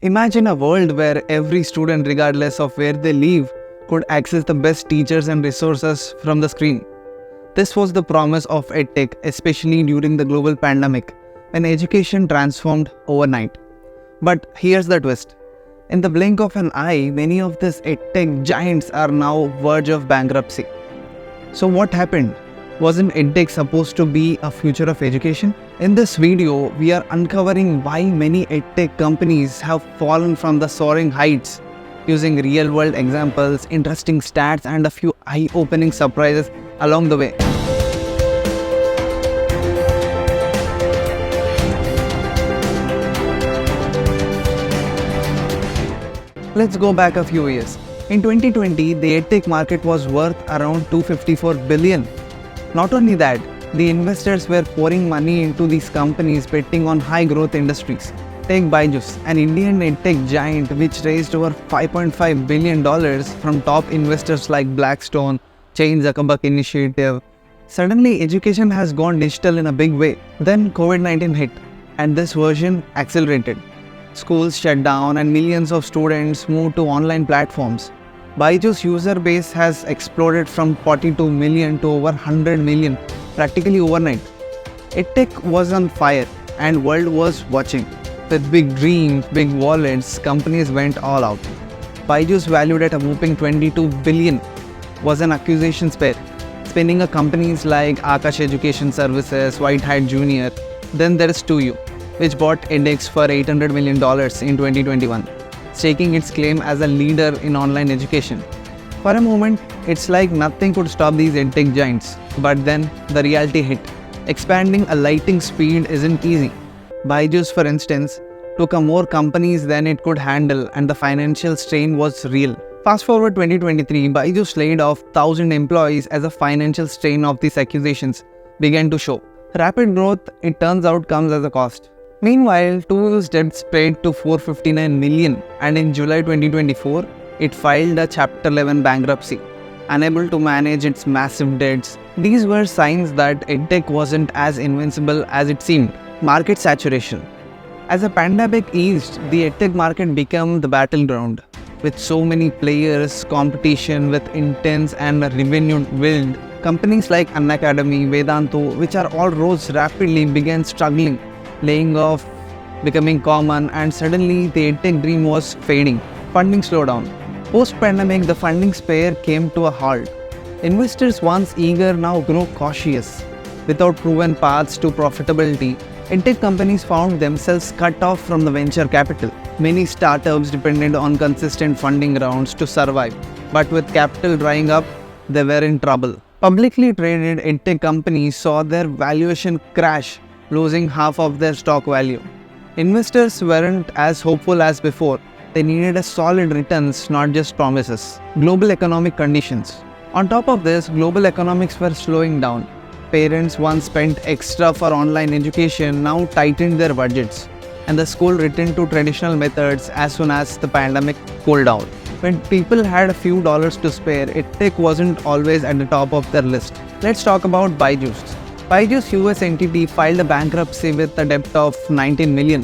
Imagine a world where every student, regardless of where they live, could access the best teachers and resources from the screen. This was the promise of EdTech, especially during the global pandemic, when education transformed overnight. But here's the twist. In the blink of an eye, many of these EdTech giants are now verge of bankruptcy. So what happened? Wasn't EdTech supposed to be a future of education? In this video, we are uncovering why many EdTech companies have fallen from the soaring heights, using real-world examples, interesting stats, and a few eye-opening surprises along the way. Let's go back a few years. In 2020, the EdTech market was worth around $254 billion. Not only that, the investors were pouring money into these companies betting on high-growth industries. Take Byju's, an Indian EdTech giant which raised over $5.5 billion from top investors like Blackstone, Chain Zuckerberg Initiative. Suddenly, education has gone digital in a big way. Then COVID-19 hit, and this version accelerated. Schools shut down and millions of students moved to online platforms. Byju's user base has exploded from 42 million to over 100 million practically overnight. EdTech was on fire and world was watching. With big dreams, big wallets, companies went all out. Byju's, valued at a whopping 22 billion, was an acquisition spare, spinning up companies like Akash Education Services, White Hat Junior. Then there's 2U, which bought edX for $800 million in 2021, staking its claim as a leader in online education. For a moment, it's like nothing could stop these EdTech giants. But then, the reality hit. Expanding at lightning speed isn't easy. Byju's, for instance, took on more companies than it could handle, and the financial strain was real. Fast forward 2023, Byju's laid off 1,000 employees as the financial strain of these acquisitions began to show. Rapid growth, it turns out, comes as a cost. Meanwhile, 2U's debt spread to $459 million, and in July 2024, it filed a Chapter 11 bankruptcy, unable to manage its massive debts. These were signs that EdTech wasn't as invincible as it seemed. Market saturation. As the pandemic eased, the EdTech market became the battleground. With so many players, competition with intense and revenue build, companies like Unacademy, Vedantu, which are all rose rapidly, began struggling. Laying off becoming common, and suddenly the EdTech dream was fading. Funding slowdown. Post-pandemic, the funding spare came to a halt. Investors, once eager, now grow cautious. Without proven paths to profitability, EdTech companies found themselves cut off from the venture capital. Many startups depended on consistent funding rounds to survive, but with capital drying up, they were in trouble. Publicly traded EdTech companies saw their valuation crash, losing half of their stock value. Investors weren't as hopeful as before. They needed a solid returns, not just promises. Global economic conditions. On top of this, global economics were slowing down. Parents once spent extra for online education now tightened their budgets, and the school returned to traditional methods as soon as the pandemic cooled down. When people had a few dollars to spare, EdTech wasn't always at the top of their list. Let's talk about Byju's. Byju's US entity filed a bankruptcy with a debt of $19 million,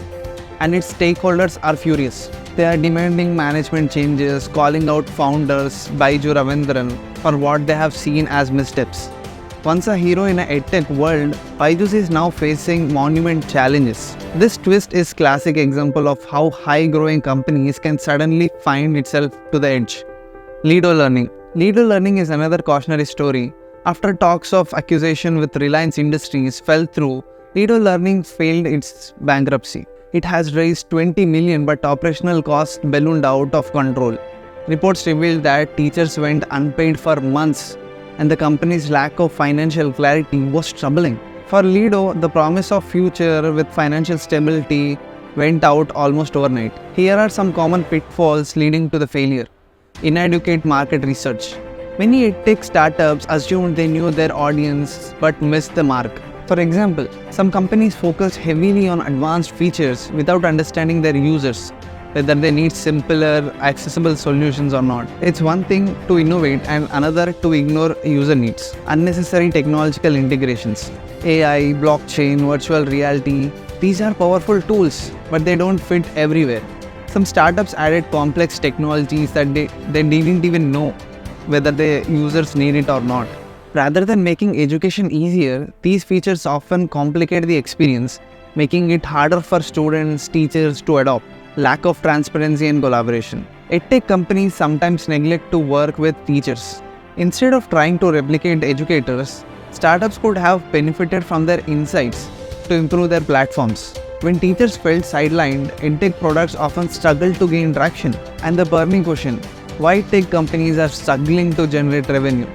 and its stakeholders are furious. They are demanding management changes, calling out founders Baiju Ravindran for what they have seen as missteps. Once a hero in an EdTech world, Byju's is now facing monument challenges. This twist is a classic example of how high-growing companies can suddenly find itself to the edge. Lido Learning. Lido Learning is another cautionary story. After talks of acquisition with Reliance Industries fell through, Lido Learning failed its bankruptcy. It has raised $20 million, but operational costs ballooned out of control. Reports revealed that teachers went unpaid for months, and the company's lack of financial clarity was troubling. For Lido, the promise of future with financial stability went out almost overnight. Here are some common pitfalls leading to the failure. Inadequate market research. Many EdTech startups assumed they knew their audience but missed the mark. For example, some companies focus heavily on advanced features without understanding their users, whether they need simpler, accessible solutions or not. It's one thing to innovate and another to ignore user needs. Unnecessary technological integrations. AI, blockchain, virtual reality, these are powerful tools, but they don't fit everywhere. Some startups added complex technologies that they didn't even know whether the users need it or not. Rather than making education easier, these features often complicate the experience, making it harder for students, teachers to adopt. Lack of transparency and collaboration. EdTech companies sometimes neglect to work with teachers. Instead of trying to replicate educators, startups could have benefited from their insights to improve their platforms. When teachers felt sidelined, EdTech products often struggle to gain traction. And the burning question, why tech companies are struggling to generate revenue?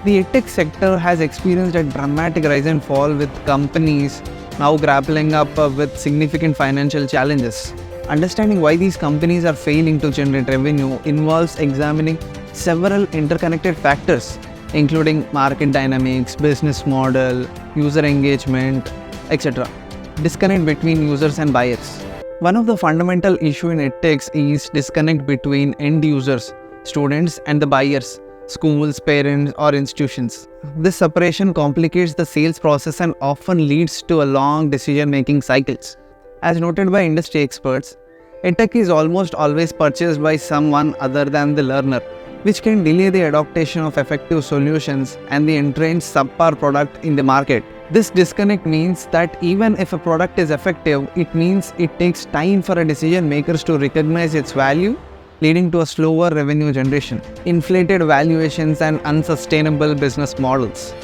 The EdTech sector has experienced a dramatic rise and fall, with companies now grappling up with significant financial challenges. Understanding why these companies are failing to generate revenue involves examining several interconnected factors, including market dynamics, business model, user engagement, etc. Disconnect between users and buyers. One of the fundamental issues in EdTech is disconnect between end users, students, and the buyers, schools, parents, or institutions. This separation complicates the sales process and often leads to a long decision-making cycles. As noted by industry experts, EdTech is almost always purchased by someone other than the learner, which can delay the adoption of effective solutions and the entrenched subpar product in the market. This disconnect means that even if a product is effective, it means it takes time for a decision makers to recognize its value, leading to a slower revenue generation, inflated valuations, and unsustainable business models.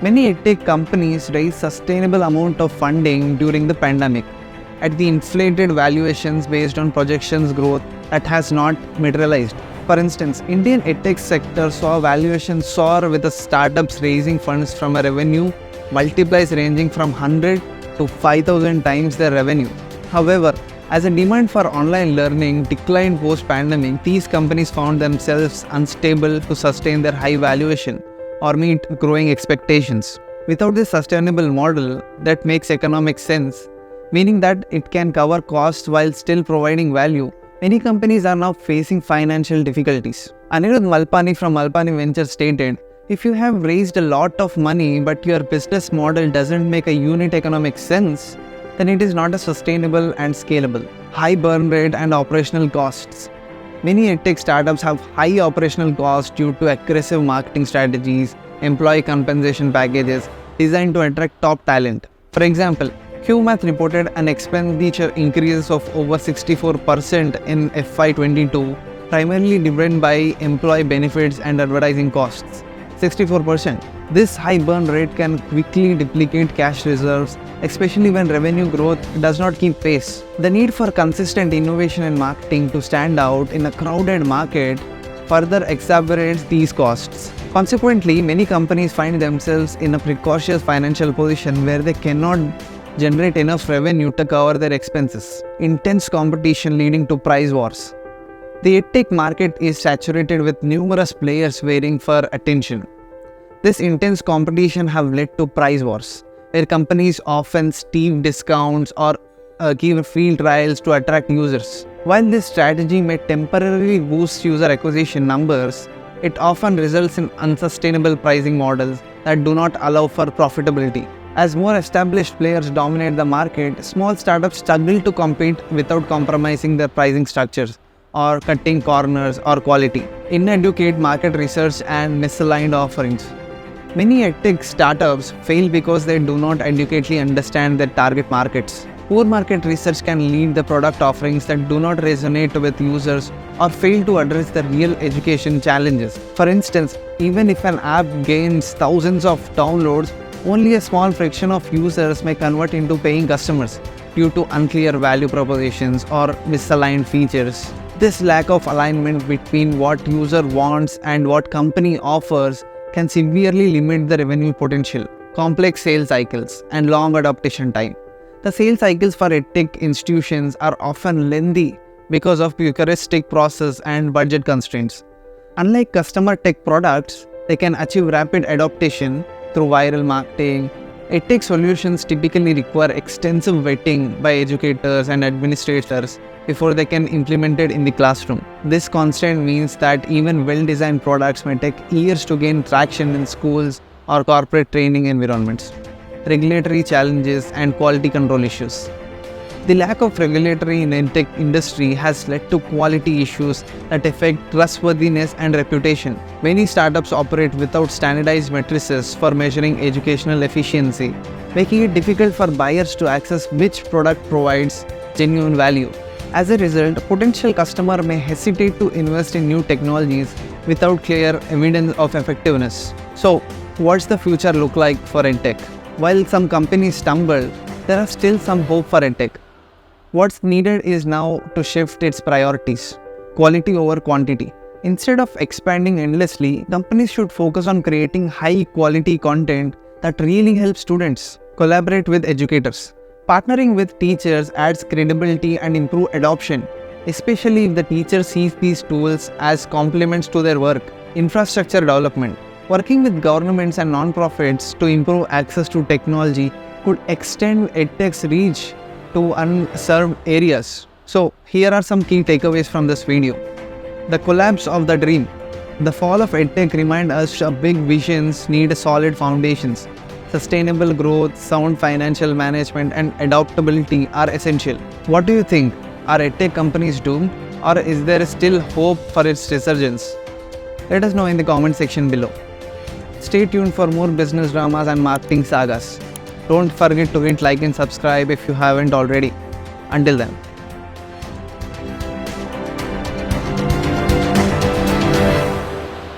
Many EdTech companies raised sustainable amount of funding during the pandemic at the inflated valuations based on projections growth that has not materialized. For instance, Indian EdTech sector saw valuations soar, with the startups raising funds from a revenue multipliers ranging from 100 to 5,000 times their revenue. However, as a demand for online learning declined post-pandemic, these companies found themselves unstable to sustain their high valuation or meet growing expectations. Without this sustainable model that makes economic sense, meaning that it can cover costs while still providing value, many companies are now facing financial difficulties. Anirudh Malpani from Malpani Ventures stated, "If you have raised a lot of money but your business model doesn't make a unit economic sense, then it is not a sustainable and scalable." High burn rate and operational costs. Many EdTech startups have high operational costs due to aggressive marketing strategies, employee compensation packages designed to attract top talent. For example, QMath reported an expenditure increase of over 64% in FY22, primarily driven by employee benefits and advertising costs. 64%. This high burn rate can quickly deplete cash reserves, especially when revenue growth does not keep pace. The need for consistent innovation and marketing to stand out in a crowded market further exacerbates these costs. Consequently, many companies find themselves in a precarious financial position where they cannot generate enough revenue to cover their expenses. Intense competition leading to price wars. The EdTech market is saturated with numerous players vying for attention. This intense competition have led to price wars, where companies often steep discounts or give free trials to attract users. While this strategy may temporarily boost user acquisition numbers, it often results in unsustainable pricing models that do not allow for profitability. As more established players dominate the market, small startups struggle to compete without compromising their pricing structures or cutting corners or quality. Inadequate market research and misaligned offerings. Many EdTech startups fail because they do not adequately understand their target markets. Poor market research can lead to product offerings that do not resonate with users or fail to address the real education challenges. For instance, even if an app gains thousands of downloads, only a small fraction of users may convert into paying customers due to unclear value propositions or misaligned features. This lack of alignment between what user wants and what company offers can severely limit the revenue potential. Complex sales cycles and long adaptation time. The sales cycles for EdTech institutions are often lengthy because of bureaucratic process and budget constraints. Unlike customer tech products, they can achieve rapid adaptation through viral marketing. EdTech solutions typically require extensive vetting by educators and administrators before they can implement it in the classroom. This constraint means that even well-designed products may take years to gain traction in schools or corporate training environments. Regulatory challenges and quality control issues. The lack of regulatory in EdTech industry has led to quality issues that affect trustworthiness and reputation. Many startups operate without standardized matrices for measuring educational efficiency, making it difficult for buyers to access which product provides genuine value. As a result, potential customer may hesitate to invest in new technologies without clear evidence of effectiveness. So, what's the future look like for EdTech? While some companies stumble, there are still some hope for EdTech. What's needed is now to shift its priorities, quality over quantity. Instead of expanding endlessly, companies should focus on creating high quality content that really helps students. Collaborate with educators. Partnering with teachers adds credibility and improve adoption, especially if the teacher sees these tools as complements to their work. Infrastructure development. Working with governments and non-profits to improve access to technology could extend EdTech's reach to unserved areas. So, here are some key takeaways from this video. The collapse of the dream. The fall of EdTech reminds us that big visions need solid foundations. Sustainable growth, sound financial management, and adaptability are essential. What do you think? Are EdTech companies doomed, or is there still hope for its resurgence? Let us know in the comment section below. Stay tuned for more business dramas and marketing sagas. Don't forget to hit like and subscribe if you haven't already. Until then.